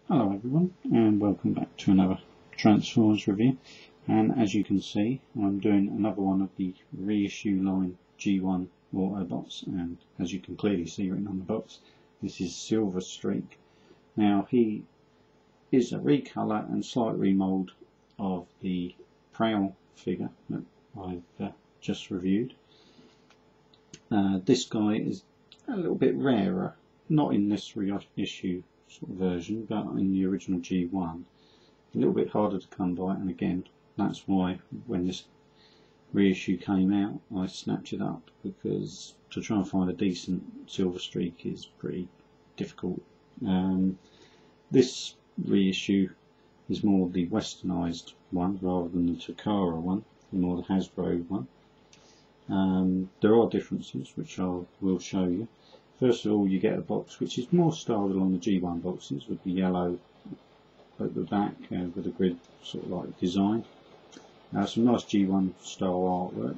Hello everyone, and welcome back to another Transformers review. And as you can see, I'm doing another one of the reissue line G1 Autobots, and as you can clearly see written on the box, this is Silverstreak. Now he is a recolour and slight remould of the Prowl figure that I've just reviewed. This guy is a little bit rarer, not in this reissue sort of version, but in the original G1 a little bit harder to come by, and again that's why when this reissue came out I snapped it up, because to try and find a decent Silverstreak is pretty difficult. This reissue is more the westernised one rather than the Takara one, more the Hasbro one. There are differences which I will show you. First of all, you get a box which is more styled along the G1 boxes, with the yellow at the back with a grid sort of like design. Some nice G1 style artwork,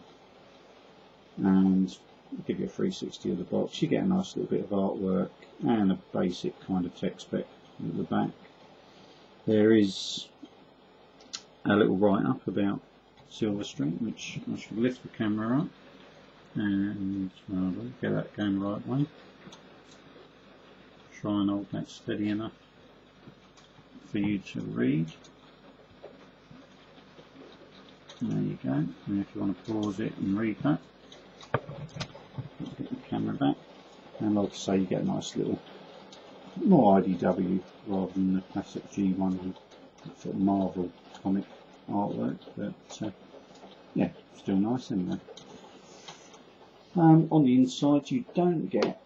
and I'll give you a 360 of the box. You get a nice little bit of artwork and a basic kind of tech spec at the back. There is a little write-up about Silverstreak, which I should lift the camera up and get that going the right way. Try and hold that steady enough for you to read. There you go. And if you want to pause it and read that, get the camera back. And like I say, you get a nice little, more IDW rather than the classic G1 sort of Marvel comic artwork, but yeah, still nice anyway. On the inside you don't get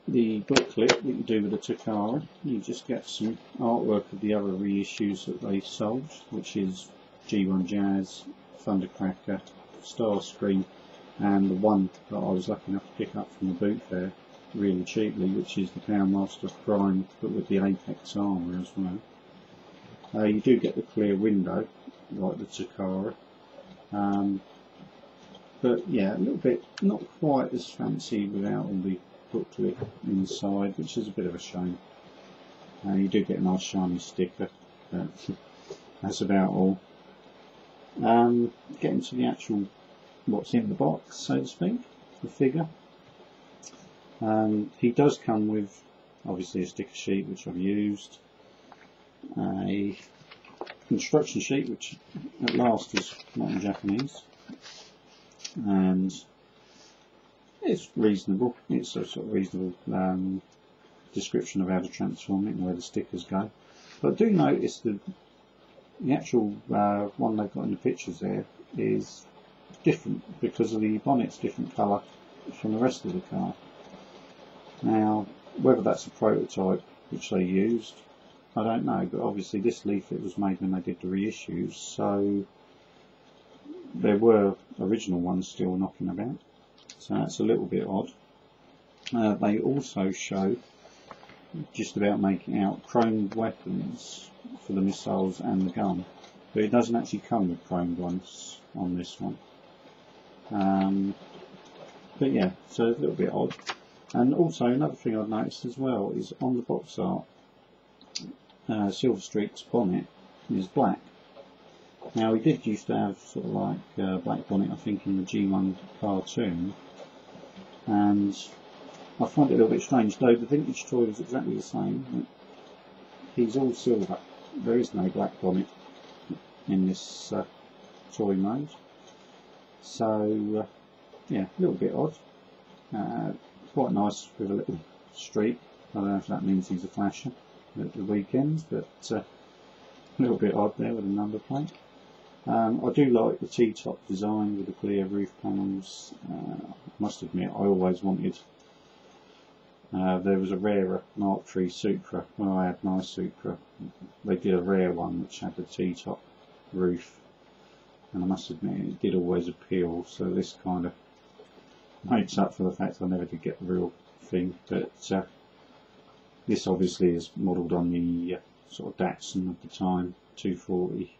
the booklet that you do with the Takara. You just get some artwork of the other reissues that they sold, which is G1 Jazz, Thundercracker, Starscream, and the one that I was lucky enough to pick up from the boot fair really cheaply, which is the Powermaster Prime, but with the Apex armour as well. You do get the clear window like the Takara. But yeah, a little bit, not quite as fancy without all the booklet inside, which is a bit of a shame. You do get a nice shiny sticker, but that's about all. Getting to the actual what's in the box, so to speak, the figure. He does come with obviously a sticker sheet, which I've used, a instruction sheet which at last is not in Japanese, and it's reasonable. It's a sort of reasonable description of how to transform it and where the stickers go. But do notice that the actual one they've got in the pictures there is different, because of the bonnet's different colour from the rest of the car. Now, whether that's a prototype which they used, I don't know, but obviously this leaflet was made when they did the reissues, so there were original ones still knocking about, so that's a little bit odd. They also show just about making out chromed weapons for the missiles and the gun, but it doesn't actually come with chromed ones on this one. But yeah, so it's a little bit odd. And also another thing I've noticed as well is on the box art, Silverstreak's bonnet is black. Now, we did used to have sort of like black bonnet, I think, in the G1 cartoon, and I find it a little bit strange, though the vintage toy was exactly the same. He's all silver. There is no black bonnet in this toy mode, so yeah, a little bit odd. Quite nice with a little streak. I don't know if that means he's a flasher at the weekends, but a little bit odd there with a number plate. I do like the T-top design with the clear roof panels. I must admit, I always wanted, there was a rarer Mark III Supra. When I had my Supra, they did a rare one which had the T-top roof, and I must admit it did always appeal, so this kind of makes up for the fact I never did get the real thing. But this obviously is modelled on the sort of Datsun of the time, 240.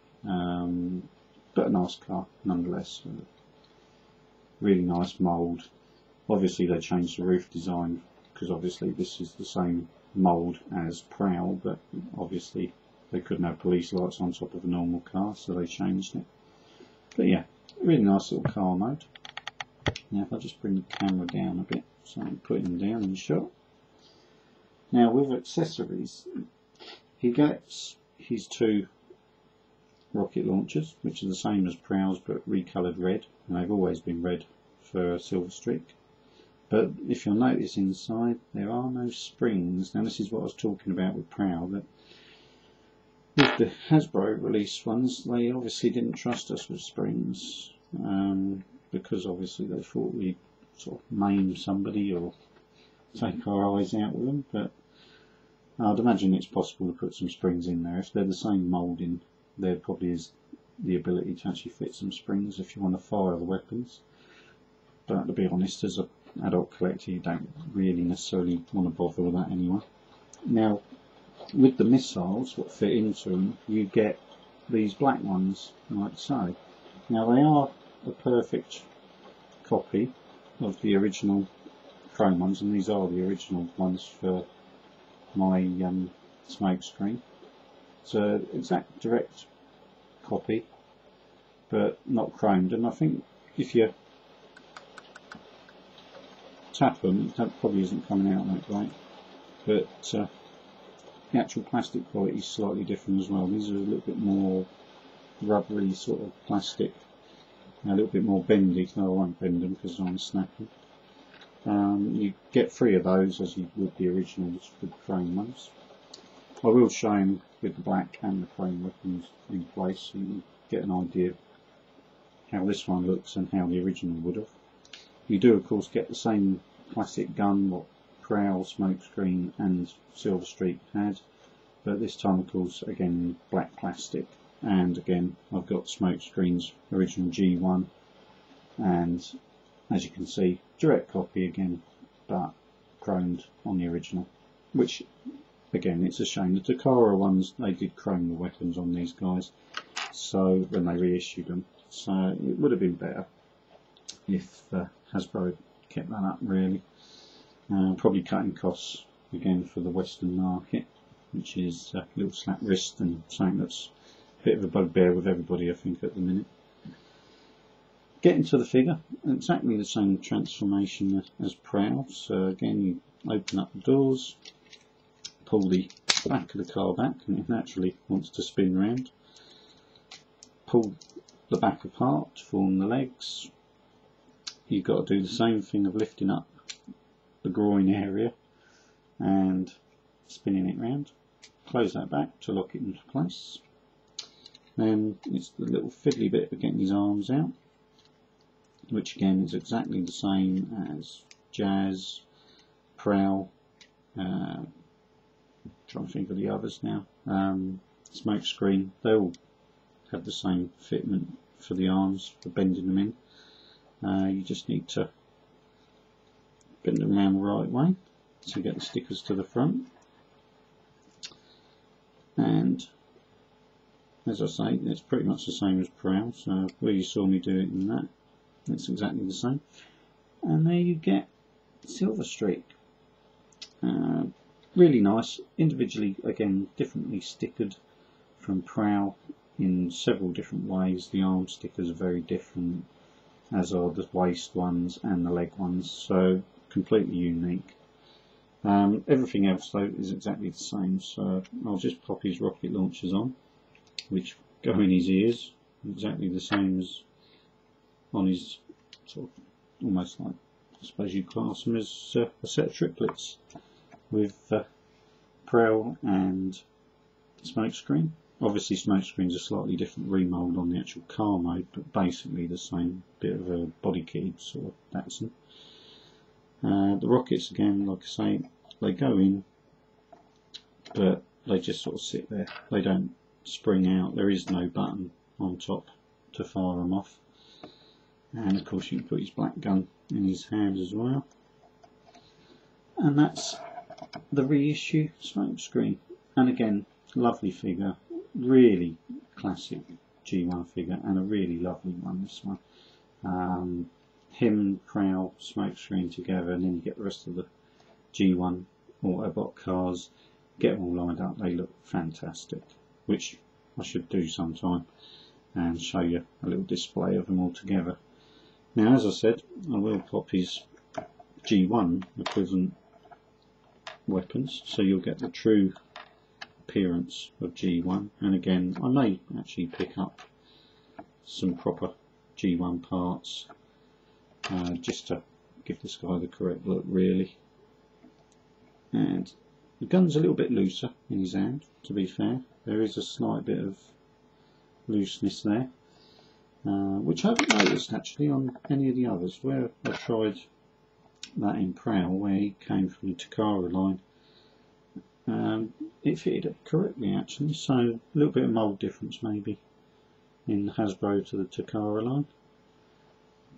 But a nice car nonetheless. Really nice mould. Obviously they changed the roof design, because obviously this is the same mould as Prowl, but obviously they couldn't have police lights on top of a normal car, so they changed it. But yeah, really nice little car mode. Now if I just bring the camera down a bit, so I'm putting them down in shot. Now with accessories, he gets his 2 rocket launchers, which are the same as Prowl's but recoloured red, and they've always been red for Silverstreak. But if you'll notice inside, there are no springs. Now this is what I was talking about with Prowl, that with the Hasbro release ones, they obviously didn't trust us with springs, because obviously they thought we'd sort of maim somebody or take our eyes out with them. But I'd imagine it's possible to put some springs in there. If they're the same moulding, there probably is the ability to actually fit some springs if you want to fire the weapons. But to be honest, as an adult collector, you don't really necessarily want to bother with that anyway. Now, with the missiles, what fit into them, you get these black ones, like so. Now, they are a perfect copy of the original chrome ones, and these are the original ones for my smoke screen. It's an exact direct copy, but not chromed, and I think if you tap them, that probably isn't coming out that great, but the actual plastic quality is slightly different as well. These are a little bit more rubbery sort of plastic, a little bit more bendy. No, I won't bend them because I'm snapping. You get 3 of those as you would the originals with the chrome ones. I will show them with the black and the chrome weapons in place so you can get an idea how this one looks and how the original would have. You do of course get the same classic gun what Prowl, Smokescreen and Silverstreak had, but this time of course again black plastic, and again I've got Smokescreen's original G1, and as you can see direct copy again but chromed on the original, which again it's a shame. The Takara ones, they did chrome the weapons on these guys, so when they reissued them, so it would have been better if Hasbro kept that up really. Probably cutting costs again for the Western market, which is a little slap wrist and something that's a bit of a bugbear with everybody I think at the minute. Getting to the figure, exactly the same transformation as Prowl. So again you open up the doors, pull the back of the car back, and it naturally wants to spin round. Pull the back apart to form the legs. You've got to do the same thing of lifting up the groin area and spinning it round. Close that back to lock it into place. Then it's the little fiddly bit of getting his arms out, which again is exactly the same as Jazz, Prowl, trying to think of the others now, Smokescreen. They all have the same fitment for the arms, for bending them in. You just need to bend them around the right way to get the stickers to the front, and as I say, it's pretty much the same as Prowl, so where you saw me do it in that, it's exactly the same. And there you get Silverstreak. Really nice, individually again differently stickered from Prowl in several different ways. The arm stickers are very different, as are the waist ones and the leg ones, so completely unique. Everything else though is exactly the same, so I'll just pop his rocket launchers on, which go in his ears, exactly the same as on his sort of, almost like, I suppose you'd class them as a set of triplets with Prowl and Smokescreen. Obviously Smokescreen's a slightly different remould on the actual car mode, but basically the same, bit of a body kitted sort of Datsun. The rockets again, like I say, they go in, but they just sort of sit there. They don't spring out. There is no button on top to fire them off. And of course you can put his black gun in his hand as well. And that's the reissue Smokescreen. And again, lovely figure, really classic G1 figure, and a really lovely one, this one. Him, Prowl, Smokescreen together, and then you get the rest of the G1 Autobot cars, get them all lined up. They look fantastic, which I should do sometime and show you a little display of them all together. Now, as I said, I will pop his G1 equivalent weapons, so you'll get the true appearance of G1. And again, I may actually pick up some proper G1 parts just to give this guy the correct look, really. And the gun's a little bit looser in his hand, to be fair. There is a slight bit of looseness there, which I haven't noticed actually on any of the others. Where I tried that in Prowl, where he came from the Takara line, it fitted it correctly actually, so a little bit of mould difference maybe in Hasbro to the Takara line,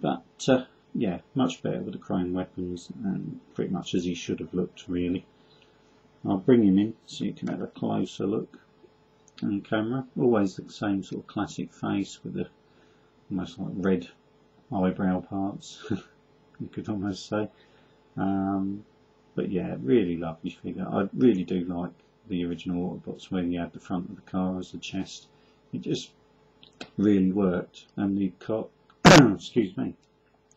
but yeah, much better with the chrome weapons and pretty much as he should have looked, really. I'll bring him in so you can have a closer look on camera. Always the same sort of classic face with the almost like red eyebrow parts, you could almost say. But yeah, really lovely figure. I really do like the original Autobots where you had the front of the car as the chest. It just really worked, and the car excuse me,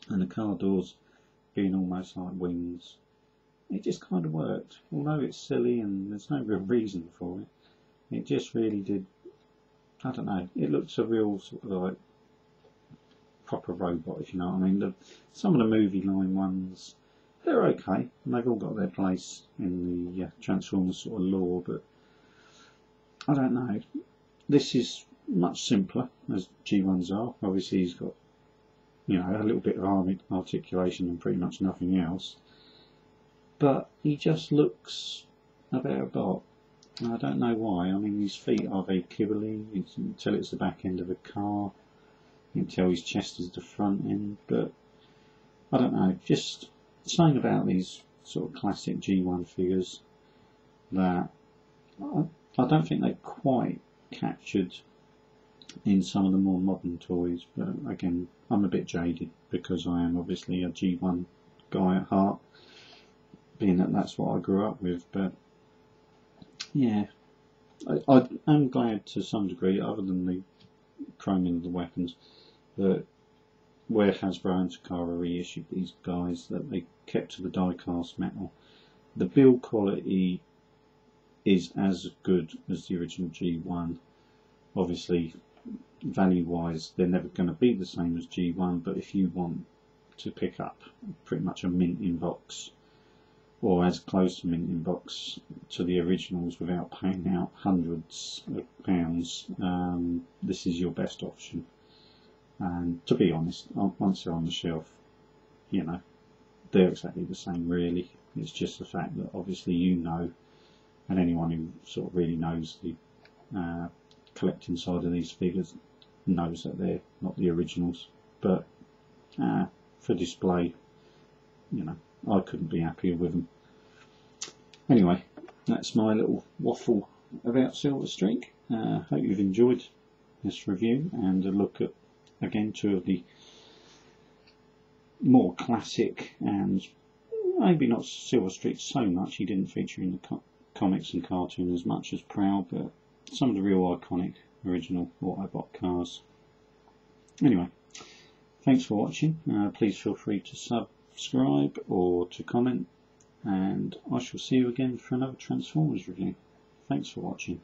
and the car doors being almost like wings, it just kind of worked. Although it's silly and there's no real reason for it, it just really did. I don't know, it looks a real sort of like proper robot, if you know what I mean. Some of the movie line ones, they're okay, and they've all got their place in the Transformers sort of lore, but I don't know. This is much simpler, as G1s are. Obviously he's got, you know, a little bit of arm articulation and pretty much nothing else, but he just looks a better bot. I don't know why. I mean, his feet are very kibbly. You can tell it's the back end of a car. You can tell his chest is the front end, but I don't know, just something about these sort of classic G1 figures that I don't think they've quite captured in some of the more modern toys. But again, I'm a bit jaded because I am obviously a G1 guy at heart, being that that's what I grew up with. But yeah, I am glad to some degree, other than the chroming of the weapons, that where Hasbro and Takara reissued these guys, that they kept to the die-cast metal. The build quality is as good as the original G1. Obviously, value-wise, they're never going to be the same as G1, but if you want to pick up pretty much a mint in box, or as close to mint in box to the originals without paying out hundreds of pounds, this is your best option. And to be honest, once they're on the shelf, you know, they're exactly the same really. It's just the fact that obviously you know, and anyone who sort of really knows the collecting side of these figures knows that they're not the originals. But for display, you know, I couldn't be happier with them. Anyway, that's my little waffle about Silverstreak. Hope you've enjoyed this review and a look at, again, two of the more classic, and maybe not Silverstreak so much. He didn't feature in the comics and cartoon as much as Prowl, but some of the real iconic original Autobot cars. Anyway, thanks for watching. Please feel free to subscribe or to comment, and I shall see you again for another Transformers review. Thanks for watching.